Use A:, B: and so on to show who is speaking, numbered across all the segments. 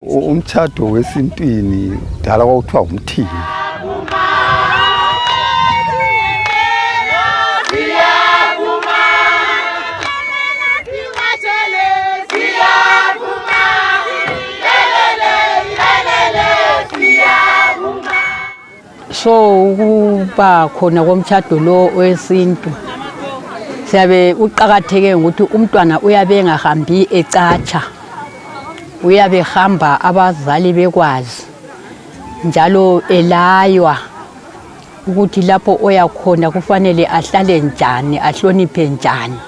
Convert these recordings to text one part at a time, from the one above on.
A: Umtshado wesintwini dala kwakuthiwa umthini.
B: So ukuba khona komtshado lo wesintu siyabe uqhakatheke ukuthi umntwana uyabe engahambi ecatsha, uyabe hamba abazali bekwazi njalo elaywa ukuthi lapho oya khona kufanele ahlale njani, ahloniphe njani.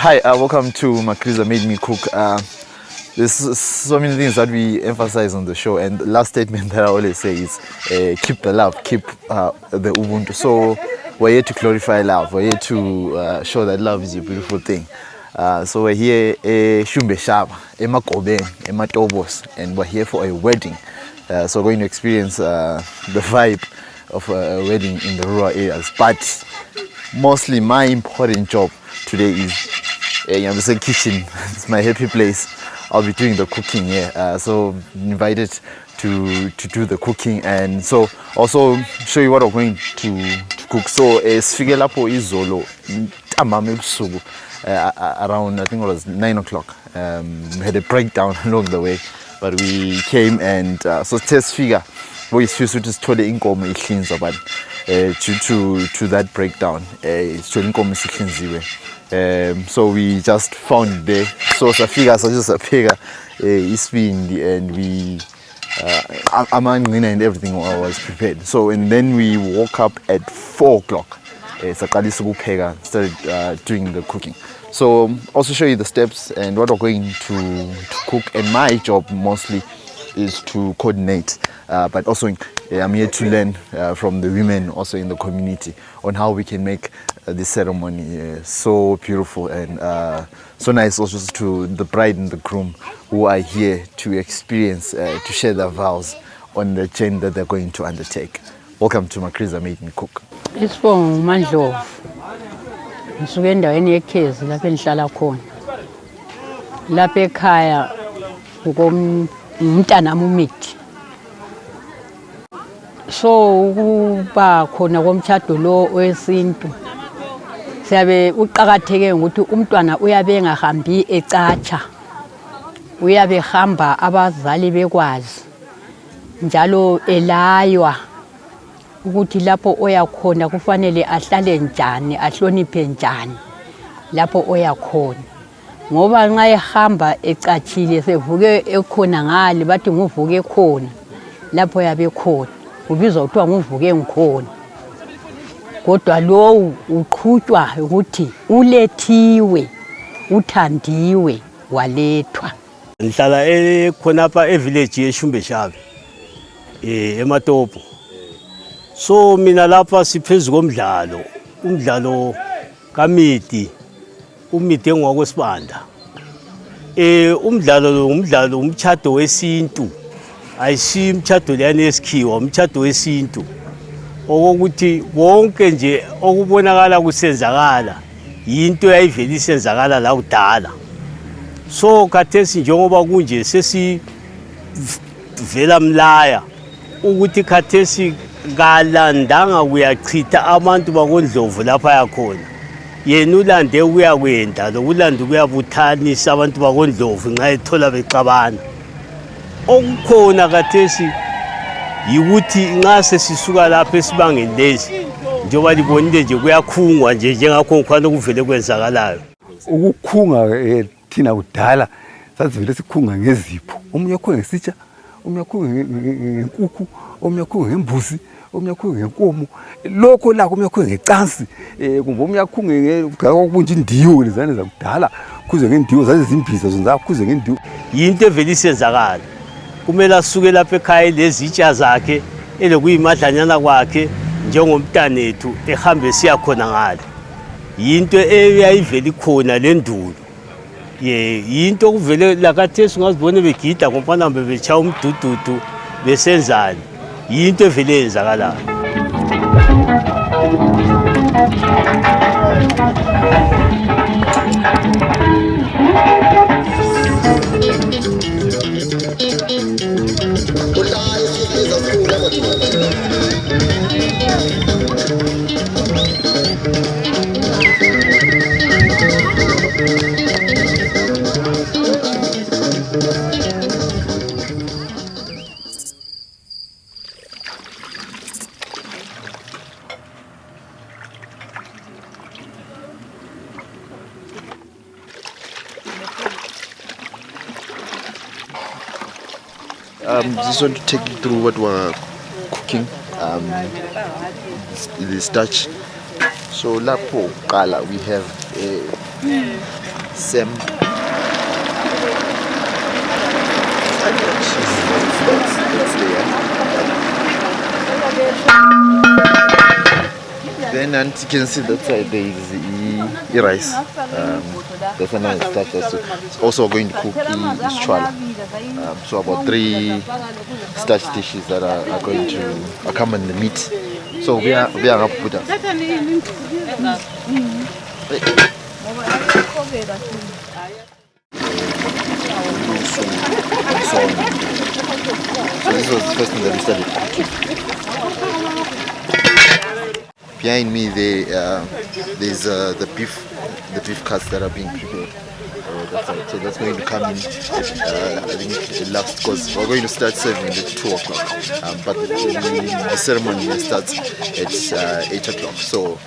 C: Hi, welcome to Makriza Made Me Cook. There's so many things that we emphasize on the show, and the last statement that I always say is keep the love, keep the Ubuntu. So we're here to glorify love, we're here to show that love is a beautiful thing. So we're here Shumbe Shaba, Emakobeng, Ematobos, and we're here for a wedding. So we're going to experience the vibe of a wedding in the rural areas. But mostly my important job today is the kitchen. It's my happy place. I'll be doing the cooking here. So invited to do the cooking, and so also show you what I'm going to cook. So sifike lapho izolo ntambama ebusuku around I think it was 9 o'clock. We had a breakdown along the way, but we came and so test figure boyisifisa ukuthi sithole inkomo ihlinzwa, but due to that breakdown sithole inkomo isihlinziwe. So we just found there. So safika sapheka isibindi, and we amangqina and everything was prepared. So and then we woke up at 4 o'clock. Saqalisa ukupheka, started doing the cooking. So also show you the steps and what we're going to cook. And my job mostly is to coordinate, but also I'm here to learn from the women also in the community on how we can make this ceremony so beautiful and so nice. Also to the bride and the groom who are here to experience, to share their vows on the journey that they're going to undertake. Welcome to Makriza Made Me Cook.
B: It's from Ndlovu. Ngisuke endaweni yekhezi lapho engihlala khona. Lapha ekhaya umntanami umithi. So ukuba khona komtshado lo wesintu siyabe uqhakatheke ukuthi umntwana uyabe engahambi ecatsha, uyabe hamba abazali bekwazi njalo elaywa ukuthi lapho oya khona kufanele ahlale njani, ahloniphe njani lapho oya khona. Ngoba nxa ehamba ecatshile sevuke ekhona ngale bathi nguvuke khona, lapho yabe khona ubizwa kuthiwa nguvuke ngikhona. Kodwa lo uqhutshwa ukuthi ulethiwe, uthandiwe, walethwa.
D: Ngihlala khonapha evillage yeShumbe Shabe eMatopo. So mina lapha siphezu komdlalo, umdlalo kamiti, umiti engwakwe Sibanda. Umdlalo umtshado wesintu. Ayisi umtshado leyani esikhiwa, umtshado wesintu. Okokuthi wonke nje okubonakala kusenzakala yinto yayivela isenzakala la kudala. So khathesi njengoba kunje sesivela mlaya ukuthi khathesi kalandanga kuyachitha abantu bakoNdlovu lapha yakhona. Yena ulande ukuyakwenda lokulanda ukuyabuthanisa abantu bakoNdlovu nxa ethola bexabana. Okukhona khathesi yikuthi nxa sesisuka lapha esibangeni lesi njengoba libonile nje kuyakhungwa nje njengakho ngikhona ukuvele kwenzakalayo.
A: Ukukhunga thina kudala sasivele sikhunga ngezipho. Omunye ukhunga ngesitsha, omunye ukhunga ngenkukhu, omunye ukhunga ngembuzi, omunye ukhunga ngenkomo. Lokho la omunye ukhunga ngecansi, kumbe omunye ukhunga ngokubunja indiwo lezane zakudala, kuze ngendiwo zazizimbiza zonke kuze ngendiwo.
D: Yinto evele isenzakala. Kumele asuke lapha ekhaya lezitsha zakhe elokuyimadlanyana kwakhe njengomntanethu ehambe siya khona ngale. Yinto eyayivela ikhona lendulo. Yinto okuvele lakathesi ungazibona begida ngomfana bebechaya umdududu besenzani. Yinto evele yenzakalayo.
C: Just want to take you through what we're cooking. The starch. So lapho qala we have sem. That's there. Then and you can see that side there is the rice. That's another starch. It's also going to cook is chwala. So about 3 starch dishes that are going to accompany the meat. So we are going to put that. So this was the first thing that we started cooking. Behind me there's the beef cuts that are being prepared. So that's going to come in, I think, last, because we're going to start serving at 2 o'clock. But the ceremony starts at 8 o'clock. So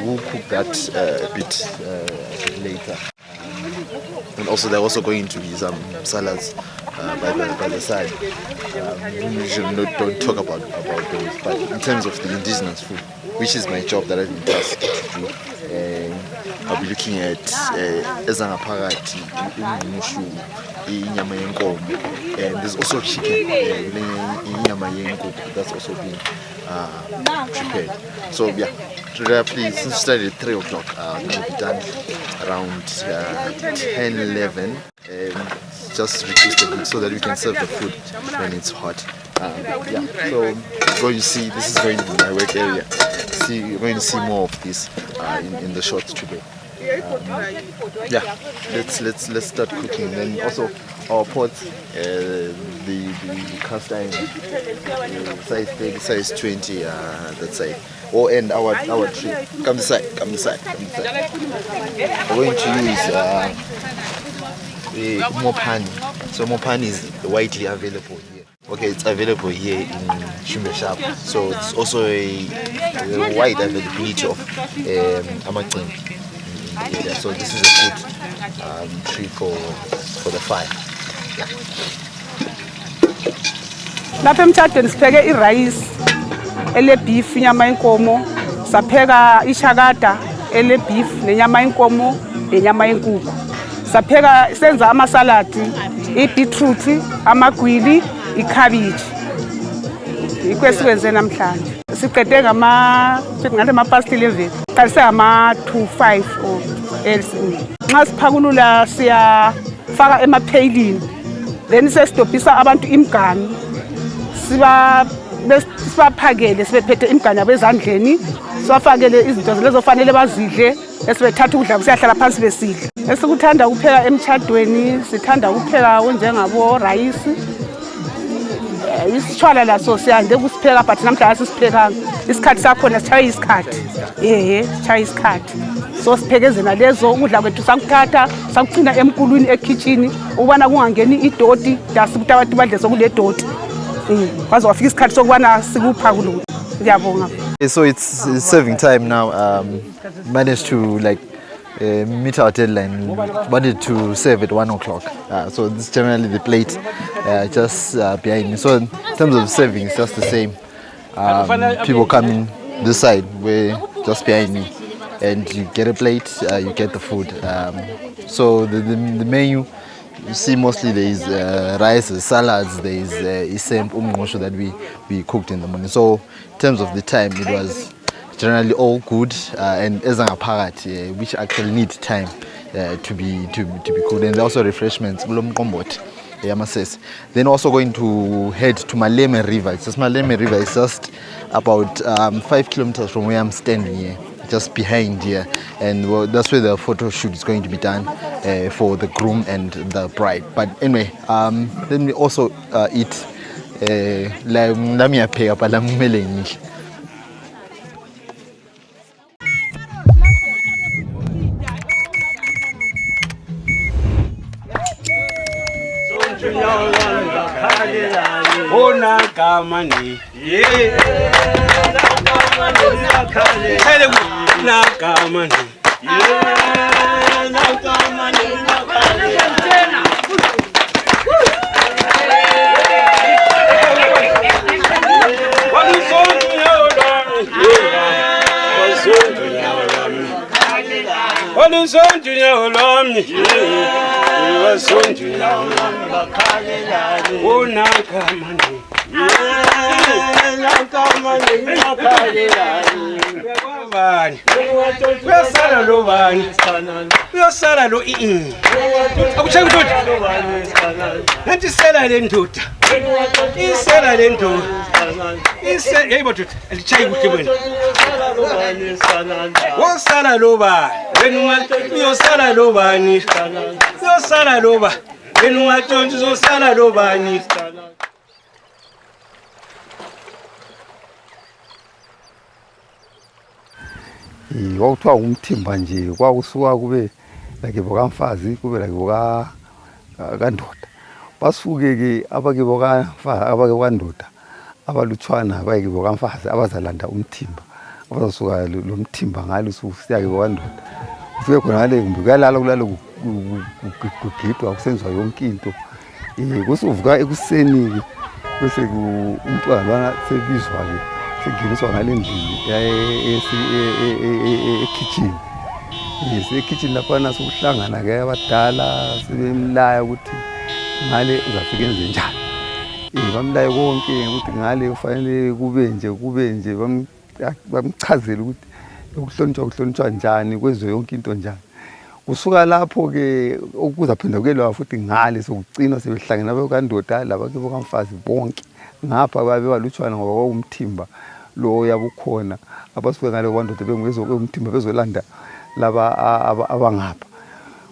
C: we'll cook that a bit later. And also there are also going to be some salads by the side. We usually don't talk about those, but in terms of the indigenous food, which is my job that I've been tasked to do, I'll be looking at ezangaphakathi, umushu, inyama yenkomo, and there's also chicken, inyama yenkukhu that's also being prepared. So yeah, roughly since we started at 3 o'clock, I'm going to be done around 10, 11, just reduce the heat so that we can serve the food when it's hot. Yeah, so going to see, this is going to be my work area. You're going to see more of this in the short today. Yeah, let's start cooking. Then also our pots, the cast iron, size 30, size 20, that side. Oh, and our tray. Come this side. We're going to use mopani. So mopani is widely available here. Okay, it's available here in Shumbe Shop. So it's also a wide availability of amatin. So this is a good tree for the fire.
E: Lapha emtshadweni sipheke irice ele beef inyama yenkomo, sapheka ishakada ele beef nenyama yenkomo nenyama yenkukhu. Sapheka senza amasaladi, ibeetroot, amagwili, icabbage. Ikwesikwenze namhlanje. Siqede ngale past 11. Qalise ama 2:05 or else. Nxa siphakulula siyafaka emapheyilini. Then sesitobhisa abantu imganu. Sibaphakele sibephethe imganu abezandleni. Siwafakele izinto lezo fanele bazidle. Esibethatha ukudla kusiyahlala phansi besidla. Esikuthanda ukupheka emtshadweni, sithanda ukupheka njengabo rice. Isitshwala laso siyande kusipheka but namhlanje sisipheka isikhathi sakhona sitshaya isikhathi. Sitshaya isikhathi. So siphekezena lezo ukudla kwethu sakuthatha sakugcina emkulwini ekitchen ubana kungangeni idoti dasikuthi abantu badle sokule doti. Kwaze wafika isikhathi sokubana sikuphakulula. Ngiyabonga.
C: So it's serving time now. Managed to meet our deadline. Wanted to serve at 1 o'clock. So this is generally the plate just behind me. So in terms of serving, it's just the same. People come in this side, where just behind me, and you get a plate, you get the food. So the menu you see mostly there is rice, salads, there is isemp, umngqosho that we cooked in the morning. So in terms of the time, it was generally all good and ezangaphakathi, which actually need time to be cooked. And also refreshments, then also going to head to Maleme River. Maleme River is just about 5 kilometers from where I'm standing here, just behind here, and that's where the photo shoot is going to be done for the groom and the bride. But anyway, let me also eat
A: kwakuthiwa umthimba nje kwakusuka kube lakibo kamfazi kube lakibo kandoda basuke ke abakibo kandoda abalutshwana bayikibo kamfazi abazalanda umthimba abazasuka lo mthimba ngalo siyakibo kandoda ufike khona ngale kumbe kuyalala kulalo kugidwa kusenziwa yonke into kusuvuka ekuseni bese umntwana lwana sebizwa ke senginiswa ngale ndini ekitchen kitchen lapha nasuhlangana ke abadala sebemlaya ukuthi ngale uzafika enze njani bamlaye konke ukuthi ngale ufanele kube nje bamchazela ukuthi ukuhlonitshwa njani kwenziwe yonke into njani. Kusuka lapho ke okuzaphinda kuyelwa futhi ngale sokugcina sebehlangene abakandoda laba ke bokamfazi bonke ngapha babe balutshwana ngoba kwakumthimba lo yabukhona abasuke ngale kwandoda bengwezokumthimba bezolanda laba abangapha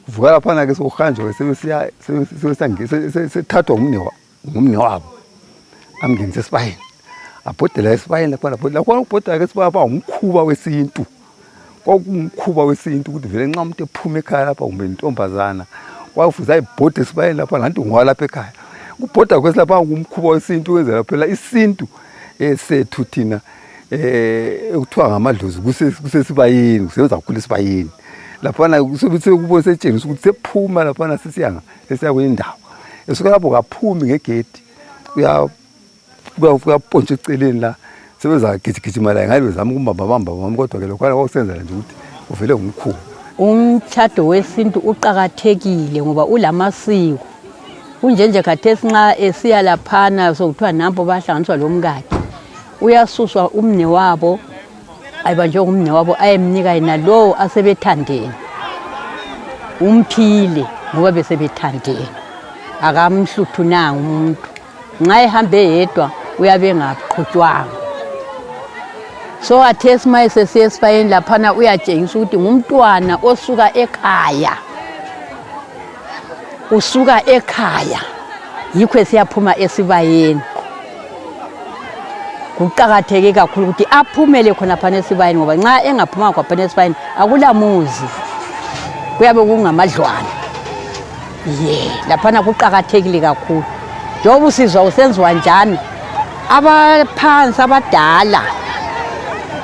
A: vuka lapha na ke sokuhanjwa sebesithathwa ngumne wabo amngenise esibayeni abhodela esibayeni lapha ukubhoda ke sibaba umkhuba wesintu kwakumkhuba wesintu ukuthi vele nxa umuntu ephuma ekhaya lapha kumbe intombazana kwafuza ayibhode esibayeni lapha nanti ngwa lapha ekhaya ukubhoda kwesilapha ngumkhuba wesintu wenzela phela isintu sethu thina ekuthiwa ngamadlozi kusesibayeni kusebenza kakhulu esibayeni lapha na kubone setshengisa ukuthi sephuma lapha na sesiya kwendawo esuka lapho kaphumi ngegedi uyapontsha eceleni la sebeza gijigijima la ngabe bezama ukumbamba kodwa ke lokho kwakusenzela nje ukuthi uvele ngumkhuba.
B: Umtshado wesintu uqhakathekile ngoba ulamasiko kunjenje khathesi nxa esiya laphana sokuthiwa nampo bahlanganiswa lomkakhe uyasuswa umne wabo ayibanjwe ngumne wabo ayemnika yena lo asebethandene umphile ngoba besebethandene akamhluthunanga umuntu nxa ehambe yedwa uyabe ngaqhutshwanga. So athesi mayese siyesibayeni laphana uyatshengisa ukuthi ngumntwana osuka ekhaya yikho siyaphuma esibayeni. Kuqhakatheke kakhulu ukuthi aphumele khona phana esibayeni ngoba nxa engaphuma khona esibayeni akulamuzi kuyabe kungamadlwana laphana kuqhakathekile kakhulu njengoba usizwa usenziwa njani abaphansi abadala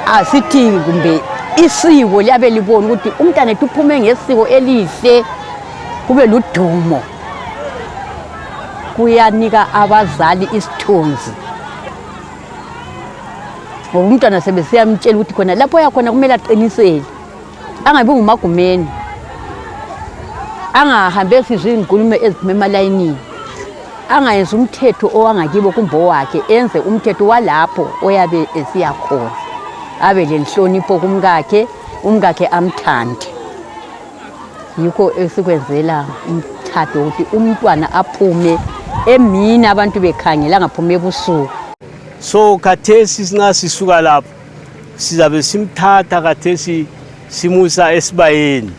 B: asithi kumbe isiko liyabe libona ukuthi umntana ethu uphume ngesiko elihle kube ludumo kuyanika abazali isithunzi ngoba umntana sebesiyamtshela ukuthi khona lapho yakhona kumele aqinisele angabi ngumagumeni angahambe sizwe inkulumo eziphuma emalayinini, angayenza umthetho owangakibo kumbe wakhe, enze umthetho walapho oyabe esiya khona, abe lenhlonipho kumkakhe, umkakhe amthande. Yikho esikwenzela umthatho ukuthi umntwana aphume emini abantu bekhangela angaphumi ebusuku.
D: So khathesi singa sisuka lapho sizabe simthatha khathesi simusa esibayeni.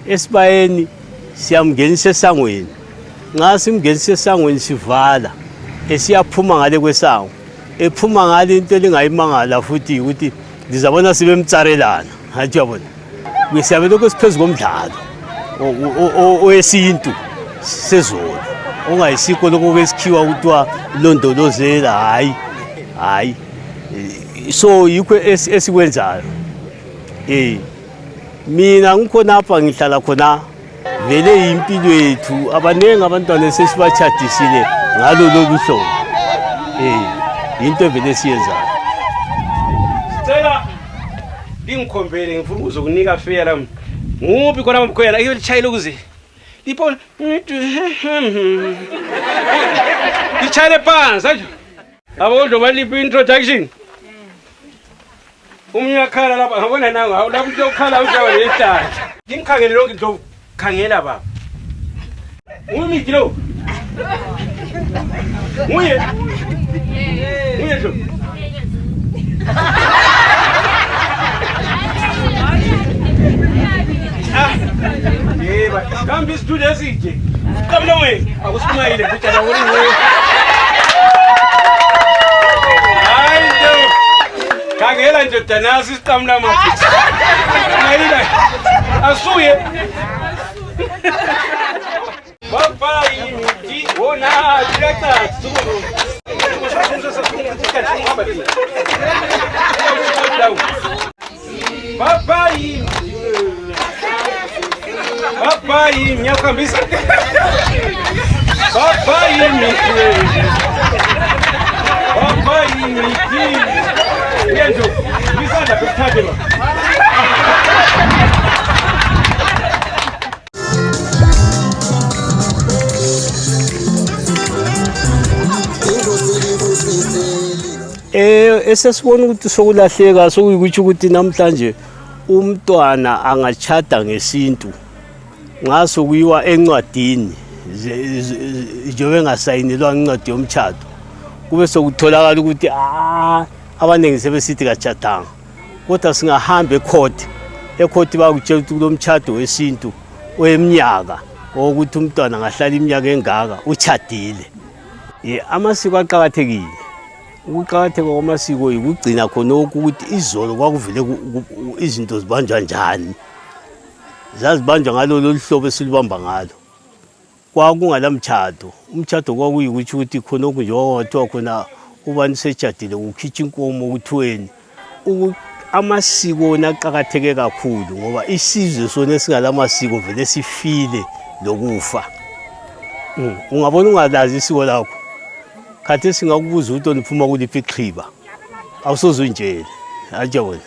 D: Esibayeni siyamngenisa esangweni. Nxa simngenisa esangweni sivala esiyaphuma ngale kwesango. Ephuma ngale into elingayimangala futhi ukuthi ngizabona sibemtsarelana. Hathi yabona. Kusiyabe lokho siphezulu komdlalo. Owesintu sezolo. Ongayisikho lokho kwesikhiwa ukuthiwa londolozela hayi. So yikho esikwenzayo. Mina ngikhona apha ngihlala khona vele impilo yethu abanengi abantwana sesibachadisile ngalo lolu hlobo. Into vele siyenzayo.
F: Sicela ngikhombele ngifuna ukuzokunika fera nguphi khona mkhwela iyo lichayile ukuze lipo lichayile phansi nje abodlo baliphi introduction umnyakhala lapha ngabona nanga lapho uzokhala ujawa lehlala ngimkhangele lonke Ndlovu khangela baba umiki lo muye Ndlovu yeba kambi studio esije kamlo we akusimayile kutshala wona we hayi khangela nje danasi isiqamla manje mayila asuye baba yini wona direkta sukulu baba yini Baba yini nyakhambisa Baba yini Baba yini yenzo bisanda kuthathe ba
D: esesibona ukuthi sokulahleka sokuyikuthi ukuthi namhlanje umntwana angachada ngesintu ngaso kuyiwa encwadini njengoba engasayinelwa incwadi yomtchado kube sokutholakala ukuthi abaningi sebesithi kachadanga kodwa singahamba ecourt bakutshela ukuthi lo mtchado wesintu oyeminyaka ukuthi umntwana ngahlala iminyaka engaka uchadile. Amasiko aqhakathekile. Ukuqhakatheka kwamasiko yikugcina khona ukuthi izolo kwakuvele izinto zibanjwa njani. Zazibanjwa ngalo loluhlobo esilibamba ngalo. Kwakungala mtchado. Umtchado kwakuyikuthi ukuthi khona okunje kwathiwa khona ubani sejadile ukhitsha inkomo ukuthweni. Amasiko wona aqhakatheke kakhulu ngoba isizwe sona esingalamasiko vele sifile lokufa. Ungabona ungalazi isiko lakho. Khathi singakubuza ukuthi niphuma kuliphi iqhiba. Awusozunjele. Hajabona.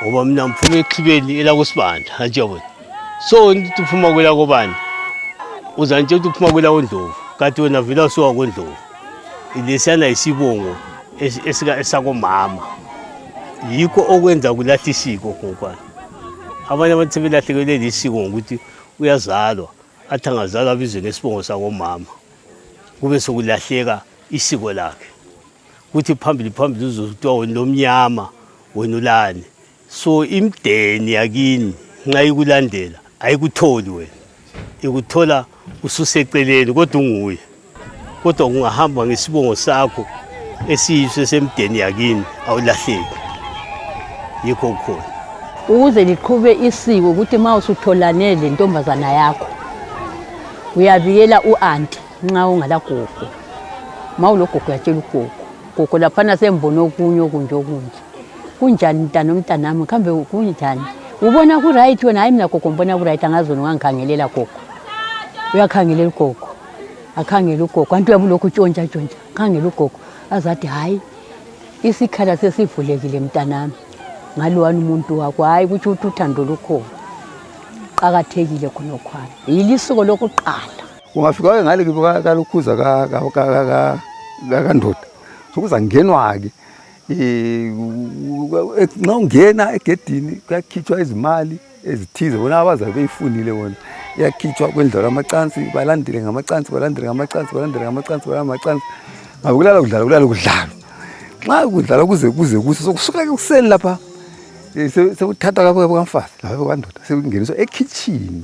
D: Ngoba mina mphuma eqhibeni ela kuSibanda. Hajabona. So niphuma kwela kobani. Uzanje ukuthi uphuma kwela koNdlovu. Kanti wena vela usuka koNdlovu. Ilesiyana isibongo esakomama. Yikho okwenza kulahla isiko ngokwani. Abanye abantu sebelahlekelwe isiko ngokuthi uyazalwa athi angazalwa bizwe ngesibongo sakomama. Kube sokulahleka isiko lakhe. Kuthi phambili uzothiwa wena omnyama wena ulane. So imdeni yakini nxa ikulandela ayikutholi wena. Ikuthola ususeceleni kodwa unguye. Kodwa ungahamba ngesibongo sakho esiyise semdeni yakini awulahleki. Yikho khona.
B: Ukuze liqhube isiko ukuthi mawusutholane lentombazana yakho uyabikela uanti nxa ungala gogo. Mawulogogo yatshela ugogo. Gogo laphana sembona okunye kunjani mntana nomntanami kambe kunjani? Ubona ku right wena hayi mina gogo mbona ku right angazona ngangikhangelela gogo. Uyakhangelela ugogo. Akhangela ugogo kanti uyabulokhu tshontsha. Khangela ugogo azathi hayi isikhala sesivulekile mntanami. Ngalowani umuntu wakho hayi kuthi uthando lukhona. kuqakathekile khonokhwana yilisuko lokuqala
A: ungafika ngale kalukhuza kandoda sokuza ngenwa ke nxa ungena egedini kuyakhitshwa izimali ezithize bona abazabe beyifunile wona iyakhitshwa kwendlela amacansi balandele ngamacansi ngabe kulala kudlala nxa kudlala kuze sokusuka ekuseni lapha sekuthatha kapho kwamfazi lapho kandoda sekungeniswa ekitchen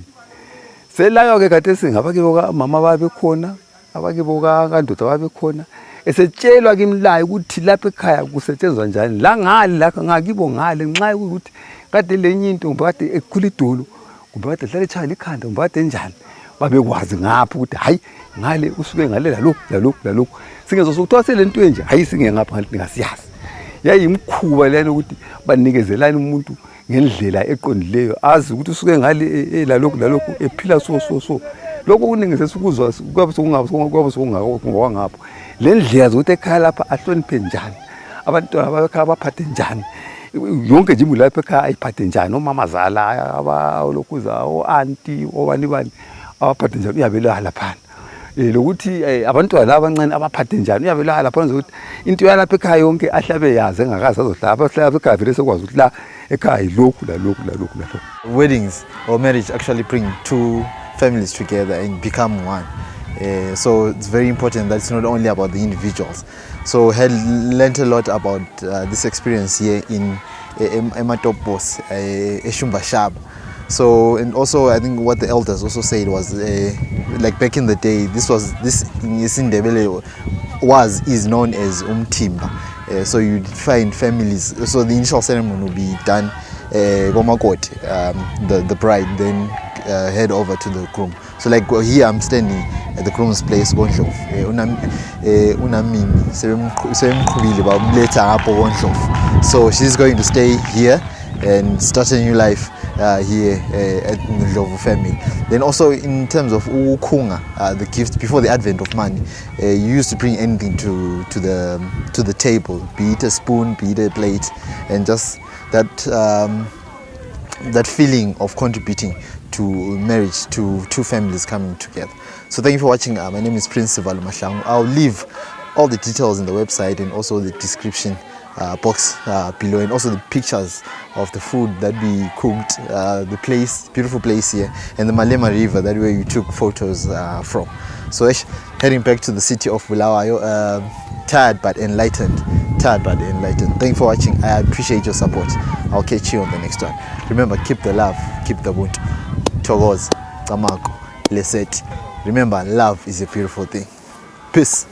A: selayo ke kade singabake mama babekhona abake kandoda babekhona esetshelwa kimlayo ukuthi lapha ekhaya kusetshenzwa njani la ngale la ngakibo ngale nxa ukuthi kade lenye into ngibade ekhula idolo kumbe kade hlale echaya ikhanda ngibade njani babekwazi ngapha ukuthi hayi ngale usuke ngale lalokhu singezo sokuthiwa selento enje hayi singe ngapha ngasiyazi yayimkhuba lena ukuthi banikezelana umuntu ngendlela eqondileyo azi ukuthi usuke ngale lalokhu ephila so lokho kuningi sesikuzwa kwabe sokungapho le ndlela zokuthi ekhaya lapha ahloniphe njani abantwana babekhaya baphathe njani yonke nje imuli lapha ekhaya ayiphathe njani omamazala abalokhuza aunties obani abaphathe njani uyabela lapha lokuthi abantwana abancane abaphathe njani uyabela lapha ukuthi into yalapha ekhaya yonke ahlabe yazi engakazi azohlala ahlala ekhaya vele sekwazi ukuthi la ekhaya yilokhu lalokhu
C: Weddings or marriage actually bring two families together and become one. So it's very important that it's not only about the individuals. So I had learned a lot about this experience here in Ematopos, Eshumba Shab. So, and also I think what the elders also said was like back in the day, this Ndebele is known as Umtimba. So you'd find families, so the initial ceremony would be done Gomakot, the bride, then head over to the groom. So like here I'm standing at the groom's place, Ndlovu. So she's going to stay here and start a new life here at the Ndlovu family. Then also in terms of ukunga, the gift before the advent of money, you used to bring anything to the table, be it a spoon, be it a plate, and just that feeling of contributing to marriage, to two families coming together. So thank you for watching. My name is Prince Sibanda. I'll leave all the details in the website and also the description box below, and also the pictures of the food that we cooked, the place, beautiful place here, and the Malema River, that where you took photos from. So heading back to the city of Bulawayo, tired but enlightened. Thank you for watching. I appreciate your support. I'll catch you on the next one. Remember, keep the love, keep the buntu. Togoz, Tamako, Leset. Remember, love is a beautiful thing. Peace.